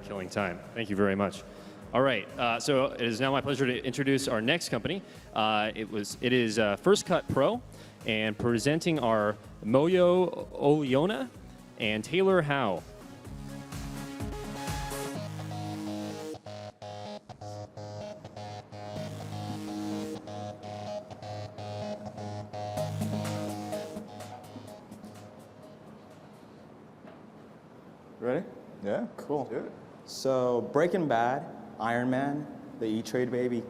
killing time. Thank you very much. All right, so it is now my pleasure to introduce our next company. It is First Cut Pro, and presenting are Moyo Oliona and Taylor Howe. Ready? Yeah. Cool. Do it. So Breaking Bad, Iron Man, the E-Trade baby,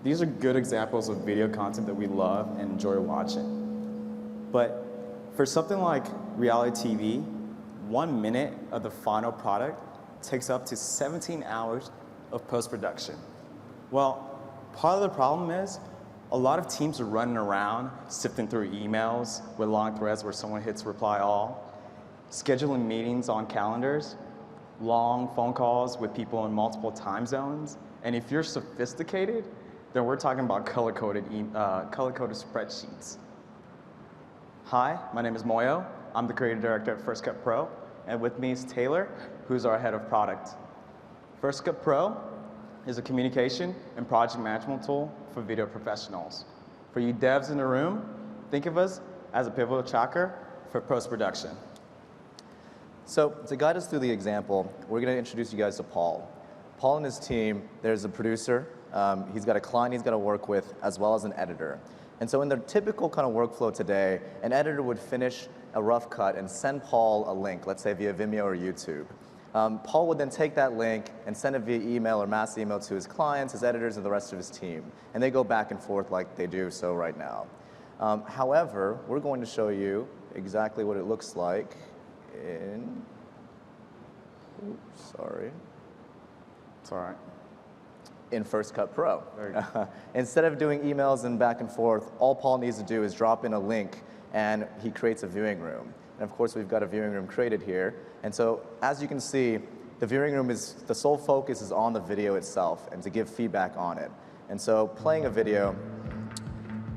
these are good examples of video content that we love and enjoy watching. But for something like reality TV, 1 minute of the final product takes up to 17 hours of post-production. Well, part of the problem is a lot of teams are running around sifting through emails with long threads where someone hits reply all, scheduling meetings on calendars, long phone calls with people in multiple time zones. And if you're sophisticated, then we're talking about color-coded spreadsheets. Hi, my name is Moyo. I'm the creative director at First Cut Pro. And with me is Taylor, who's our head of product. First Cut Pro is a communication and project management tool for video professionals. For you devs in the room, think of us as a pivotal tracker for post-production. So to guide us through the example, we're going to introduce you guys to Paul. Paul and his team, there's a producer. He's got a client he's got to work with, as well as an editor. And so in the typical kind of workflow today, an editor would finish a rough cut and send Paul a link, let's say via Vimeo or YouTube. Paul would then take that link and send it via email or mass email to his clients, his editors, and the rest of his team. And they go back and forth like they do so right now. However, we're going to show you exactly what it looks like in, oops, sorry. It's all right. In First Cut Pro. There you go. Instead of doing emails and back and forth, all Paul needs to do is drop in a link and he creates a viewing room. And of course, we've got a viewing room created here. And so as you can see, the viewing room is, the sole focus is on the video itself and to give feedback on it. And so playing a video,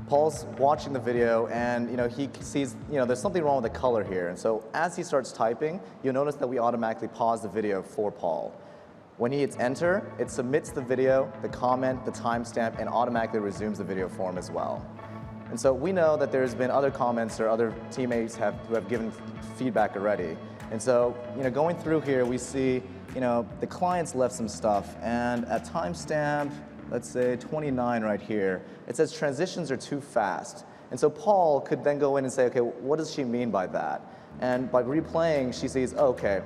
Paul's watching the video and he sees there's something wrong with the color here. And so as he starts typing, you'll notice that we automatically pause the video for Paul. When he hits enter, it submits the video, the comment, the timestamp, and automatically resumes the video form as well. And so we know that there's been other comments or other teammates who have given feedback already. And so going through here, we see the clients left some stuff, and at timestamp, let's say 29 right here, it says transitions are too fast. And so Paul could then go in and say, okay, what does she mean by that? And by replaying, she sees, oh, okay,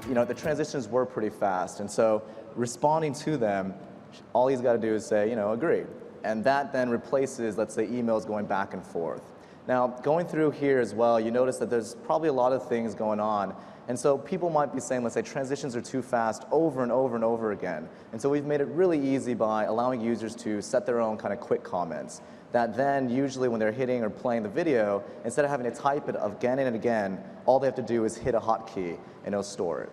the transitions were pretty fast. And so responding to them, all he's got to do is say, agree. And that then replaces, let's say, emails going back and forth. Now, going through here as well, you notice that there's probably a lot of things going on. And so people might be saying, let's say, transitions are too fast over and over and over again. And so we've made it really easy by allowing users to set their own kind of quick comments that then usually when they're hitting or playing the video, instead of having to type it again and again, all they have to do is hit a hotkey and it'll store it.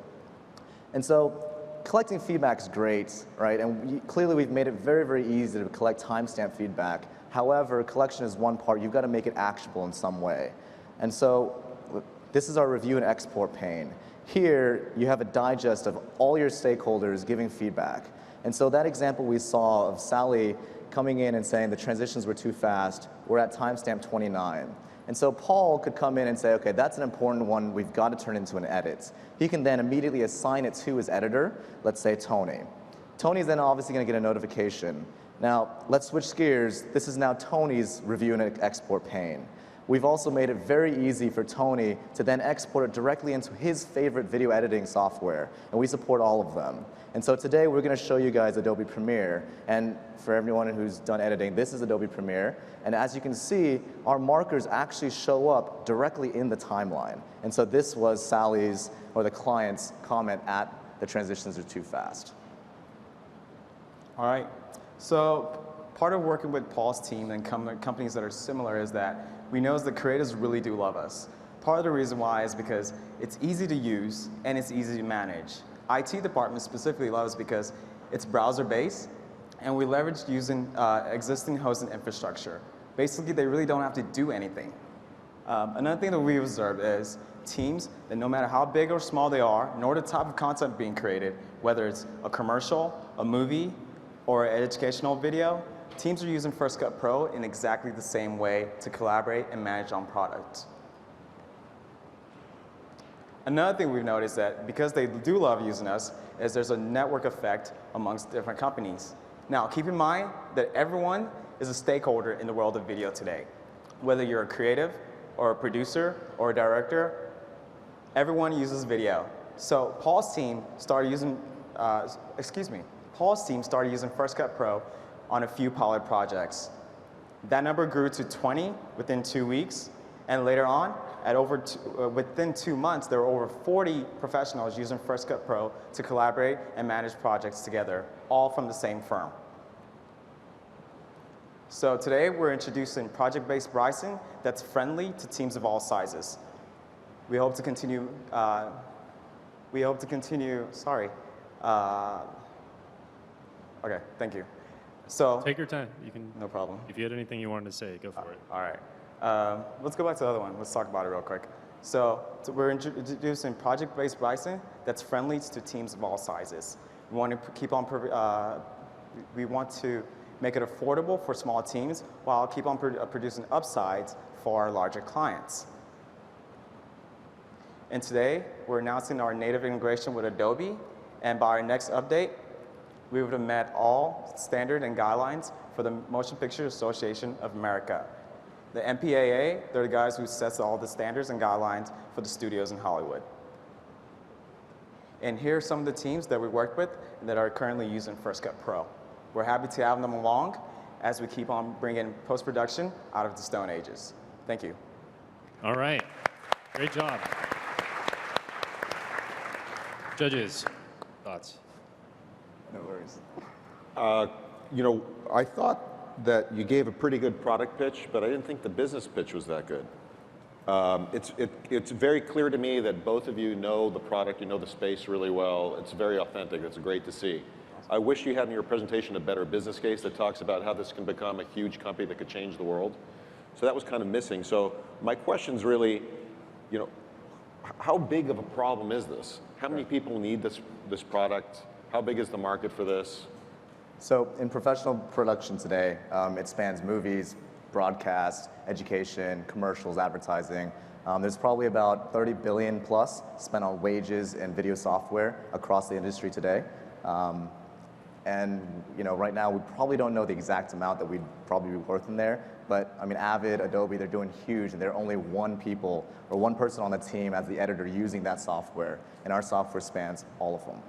And so collecting feedback is great, right? And clearly we've made it very, very easy to collect timestamp feedback. However, collection is one part. You've got to make it actionable in some way. And so this is our review and export pane. Here, you have a digest of all your stakeholders giving feedback. And so that example we saw of Sally coming in and saying the transitions were too fast, we're at timestamp 29. And so Paul could come in and say, okay, that's an important one, we've got to turn into an edit. He can then immediately assign it to his editor, let's say Tony. Tony's then obviously going to get a notification. Now, let's switch gears. This is now Tony's review and export pane. We've also made it very easy for Tony to then export it directly into his favorite video editing software, and we support all of them. And so today we're going to show you guys Adobe Premiere, and for everyone who's done editing, this is Adobe Premiere, and as you can see, our markers actually show up directly in the timeline. And so this was Sally's, or the client's, comment at the transitions are too fast. All right, so part of working with Paul's team and companies that are similar is that we know the creators really do love us. Part of the reason why is because it's easy to use and it's easy to manage. IT department specifically loves because it's browser-based and we leverage using existing hosting infrastructure. Basically, they really don't have to do anything. Another thing that we've observed is teams that no matter how big or small they are, nor the type of content being created, Whether it's a commercial, a movie, or an educational video, teams are using First Cut Pro in exactly the same way to collaborate and manage on products. Another thing we've noticed that because they do love using us is there's a network effect amongst different companies. Now, keep in mind that everyone is a stakeholder in the world of video today. Whether you're a creative or a producer or a director, everyone uses video. So Paul's team started using, Paul's team started using First Cut Pro on a few pilot projects. That number grew to 20 within 2 weeks, and later on, within 2 months, there were over 40 professionals using First Cut Pro to collaborate and manage projects together, all from the same firm. So today, we're introducing project-based pricing that's friendly to teams of all sizes. We hope to continue, okay, thank you. So Take your time. You can. no problem. If you had anything you wanted to say, go for it. All right. Let's go back to the other one. Let's talk about it real quick. So we're introducing project-based pricing that's friendly to teams of all sizes. We want to keep on, we want to make it affordable for small teams while keep on producing upsides for our larger clients. And today, we're announcing our native integration with Adobe, and by our next update, we would have met all standard and guidelines for the Motion Picture Association of America. The MPAA, they're the guys who sets all the standards and guidelines for the studios in Hollywood. And here are some of the teams that we worked with that are currently using First Cut Pro. We're happy to have them along as we keep on bringing post-production out of the Stone Ages. Thank you. All right. Great job. Judges, thoughts? No worries. You know, I thought that you gave a pretty good product pitch, but I didn't think the business pitch was that good. It's very clear to me that both of you know the product, you know the space really well. It's very authentic. It's great to see. I wish you had in your presentation a better business case that talks about how this can become a huge company that could change the world. So that was kind of missing. So my question's really, you know, how big of a problem is this? How many people need this product? How big is the market for this? So in professional production today, it spans movies, broadcast, education, commercials, advertising. There's probably about 30 billion plus spent on wages and video software across the industry today. And you know, right now we probably don't know the exact amount that we'd probably be worth in there. But I mean, Avid, Adobe, they're doing huge, and there are only one person on the team as the editor using that software, and our software spans all of them.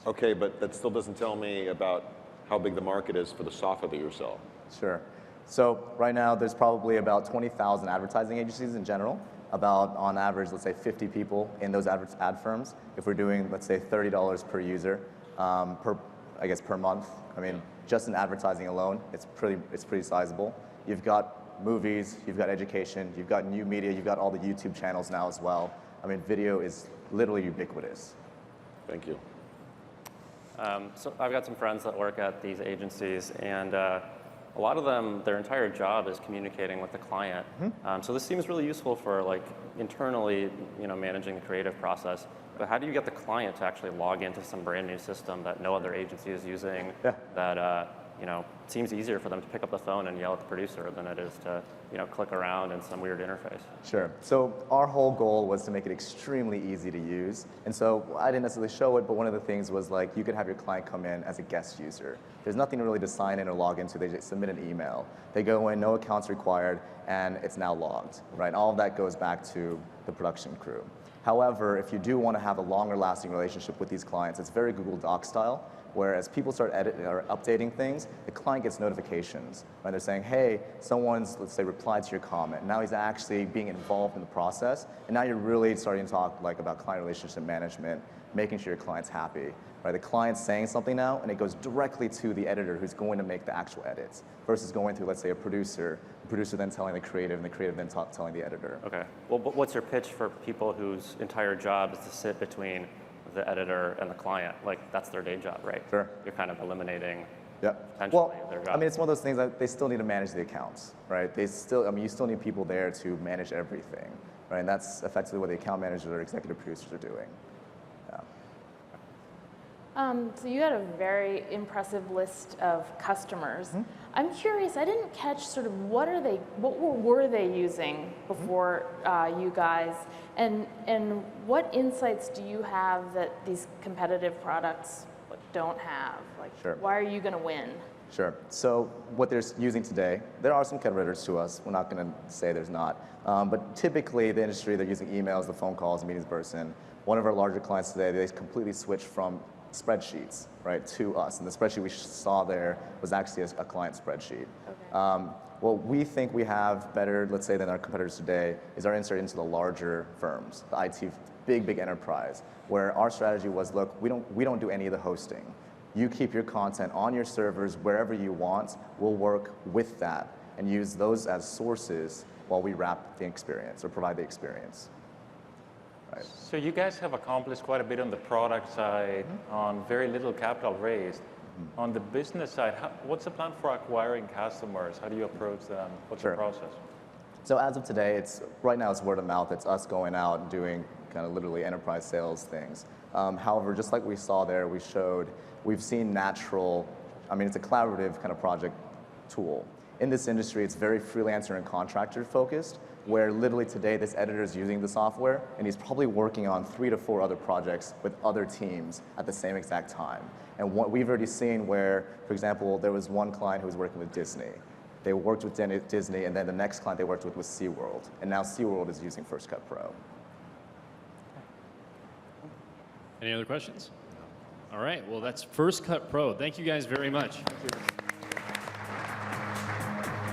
Okay, but that still doesn't tell me about how big the market is for the software that you sell. Sure. So right now there's probably about 20,000 advertising agencies in general. About, on average, let's say 50 people in those ad firms. If we're doing, let's say, $30 per user per month. I mean, just in advertising alone, it's pretty sizable. You've got movies, you've got education, you've got new media, you've got all the YouTube channels now as well. I mean, video is literally ubiquitous. Thank you. So I've got some friends that work at these agencies, and a lot of them, their entire job is communicating with the client. Mm-hmm. So this seems really useful for like internally, you know, managing the creative process. But how do you get the client to actually log into some brand new system that no other agency is using? Yeah. That you know, seems easier for them to pick up the phone and yell at the producer than it is to, you know, click around in some weird interface. Sure. So our whole goal was to make it extremely easy to use. And so I didn't necessarily show it, but one of the things was like you could have your client come in as a guest user. There's nothing really to sign in or log into. They just submit an email. They go in, no accounts required, and it's now logged, right? All of that goes back to the production crew. However, if you do want to have a longer lasting relationship with these clients, it's very Google Docs style, where as people start editing or updating things, the client gets notifications. Right? They're saying, hey, someone's, let's say, replied to your comment. Now he's actually being involved in the process, and now you're really starting to talk like about client relationship management, making sure your client's happy. Right? The client's saying something now, and it goes directly to the editor who's going to make the actual edits, versus going through, let's say, a producer, the producer then telling the creative, and the creative then telling the editor. Okay. Well, but what's your pitch for people whose entire job is to sit between the editor and the client? Like, that's their day job, right? Sure. You're kind of eliminating Well, their job. I mean, it's one of those things that they still need to manage the accounts, right? You still need people there to manage everything, right? And that's effectively what the account managers or executive producers are doing. Yeah. So you had a very impressive list of customers. I'm curious. I didn't catch sort of what were they using before you guys, and what insights do you have that these competitive products don't have? Like, Sure. why are you going to win? Sure. So what they're using today, there are some competitors to us. We're not going to say there's not. But typically, the industry, they're using emails, the phone calls, meetings person. One of our larger clients today, they completely switched from spreadsheets, right, to us. And the spreadsheet we saw there was actually a client spreadsheet. Okay. What we think we have better, let's say, than our competitors today is our insight into the larger firms, the IT, big enterprise, where our strategy was, look, we don't do any of the hosting. You keep your content on your servers wherever you want. We'll work with that and use those as sources while we wrap the experience or provide the experience. Right. So you guys have accomplished quite a bit on the product side on very little capital raised. On the business side, what's the plan for acquiring customers? How do you approach them? What's the process? So as of today, right now it's word of mouth. It's us going out and doing kind of literally enterprise sales things. However, just like we saw there, we've seen natural, it's a collaborative kind of project tool. In this industry, it's very freelancer and contractor focused, where literally today this editor is using the software and he's probably working on 3 to 4 other projects with other teams at the same exact time. And what we've already seen where, for example, there was one client who was working with Disney. They worked with Disney, and then the next client they worked with was SeaWorld. And now SeaWorld is using First Cut Pro. Any other questions? All right, well, that's First Cut Pro. Thank you guys very much.